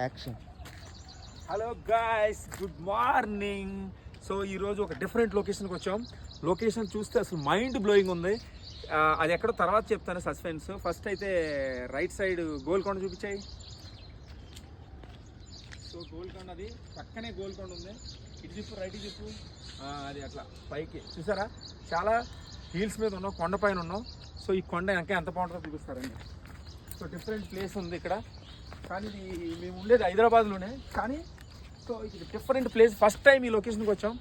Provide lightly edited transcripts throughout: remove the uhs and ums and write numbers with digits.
Action. Hello guys, good morning. So ఈరోజు ఒక different లొకేషన్కి వచ్చాం. లొకేషన్ చూస్తే అసలు మైండ్ బ్లోయింగ్ ఉంది. అది ఎక్కడో తర్వాత చెప్తాను, సస్పెన్స్. ఫస్ట్ అయితే రైట్ సైడ్ గోల్కొండ చూపించాయి. సో గోల్కొండ, అది పక్కనే గోల్కొండ ఉంది. ఇటు చెప్పు, రైట్ చెప్పు, అది అట్లా పైకి చూసారా, చాలా హీల్స్ మీద ఉన్నాం, కొండ పైన ఉన్నాం. సో ఈ కొండ వెనక ఎంత బాగుంటుందో చూపిస్తారండి. సో డిఫరెంట్ ప్లేస్ ఉంది ఇక్కడ, కానీ ఇది మేము ఉండేది హైదరాబాద్లోనే. కానీ సో ఇది డిఫరెంట్ ప్లేస్. ఫస్ట్ టైం ఈ లొకేషన్కి వచ్చాం.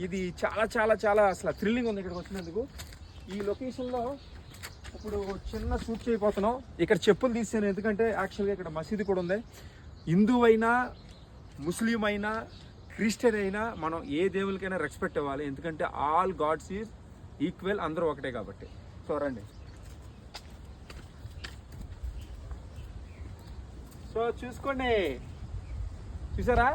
ఇది చాలా చాలా చాలా అసలు థ్రిల్లింగ్ ఉంది ఇక్కడికి వచ్చినందుకు. ఈ లొకేషన్లో ఇప్పుడు చిన్న షూట్ చేయబోతున్నాం. ఇక్కడ చెప్పులు తీసాను, ఎందుకంటే యాక్చువల్గా ఇక్కడ మసీదు కూడా ఉంది. హిందూ అయినా, ముస్లిం అయినా, క్రిస్టియన్ అయినా మనం ఏ దేవునికైనా రెస్పెక్ట్ ఇవ్వాలి, ఎందుకంటే ఆల్ గాడ్స్ ఈజ్ ఈక్వల్, అందరూ ఒకటే కాబట్టి. సో రండి. సో చూసుకోండి, చూసారా,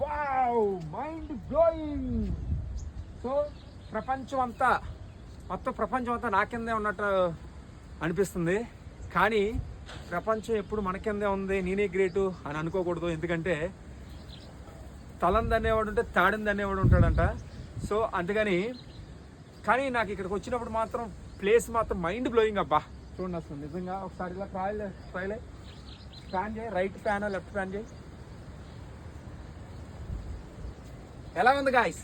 వావ్, మైండ్ బ్లోయింగ్. సో ప్రపంచం అంతా, మొత్తం ప్రపంచం అంతా నా కిందే ఉన్నట్టు అనిపిస్తుంది. కానీ ప్రపంచం ఎప్పుడు మన కిందే ఉంది, నేనే గ్రేటు అని అనుకోకూడదు. ఎందుకంటే తలంది అనేవాడు ఉంటే తాడింది అనేవాడు ఉంటాడంట. సో అందుకని, కానీ నాకు ఇక్కడికి వచ్చినప్పుడు మాత్రం ప్లేస్ మాత్రం మైండ్ బ్లోయింగ్. అబ్బా చూడండి, అసలు నిజంగా ఒకసారి ఇలా ట్రైలే ప్యాన్ చేయి, రైట్ ప్యాన్ లెఫ్ట్ ప్యాన్ చేయి. ఎలా ఉంది గాయ్స్?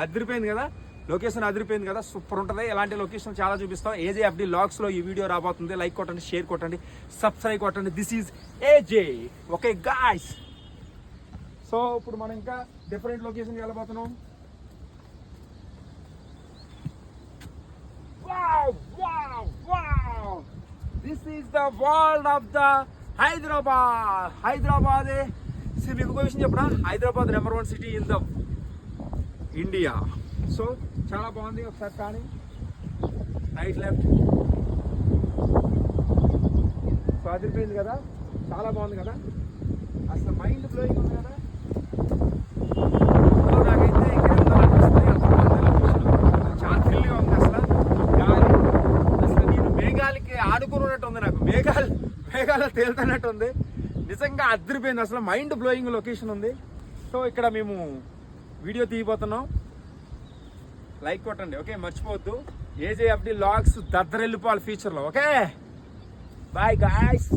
అదిరిపోయింది కదా, లొకేషన్ అదిరిపోయింది కదా, సూపర్ ఉంటుంది. ఇలాంటి లొకేషన్ చాలా చూపిస్తాం. AJFD Vlogsలో ఈ వీడియో రాబోతుంది. లైక్ కొట్టండి, షేర్ కొట్టండి, సబ్స్క్రైబ్ కొట్టండి. This is AJ. Okay guys, so ఇప్పుడు మనం ఇంకా డిఫరెంట్ లొకేషన్కి వెళ్ళబోతున్నాం. This is the world of the Hyderabad. మీకు ఇంకో విషయం చెప్పరా, Hyderabad #1 city in the India. సో చాలా బాగుంది. ఒకసారి కానీ రైట్ లెఫ్ట్. సో అదిరిపోయింది కదా, చాలా బాగుంది కదా, అసలు మైండ్ బ్లోయింగ్ ఉంది కదా. నాకైతే ఇక్కడ ఉండాలనిపిస్తుంది. చాలా థ్రిల్గా ఉంది. అసలు నేను మేఘాలకి ఆడుకున్నట్టు ఉంది, నాకు మేఘాలు తేలుతున్నట్టు ఉంది. నిజంగా అదిరిపోయింది, అసలు మైండ్ బ్లోయింగ్ లొకేషన్ ఉంది. సో ఇక్కడ మేము వీడియో తీయబోతున్నాం. లైక్ కొట్టండి, ఓకే, మర్చిపోవద్దు. AJFD Vlogs దద్దరెళ్ళిపోవాలి ఫ్యూచర్లో. Okay, bye guys.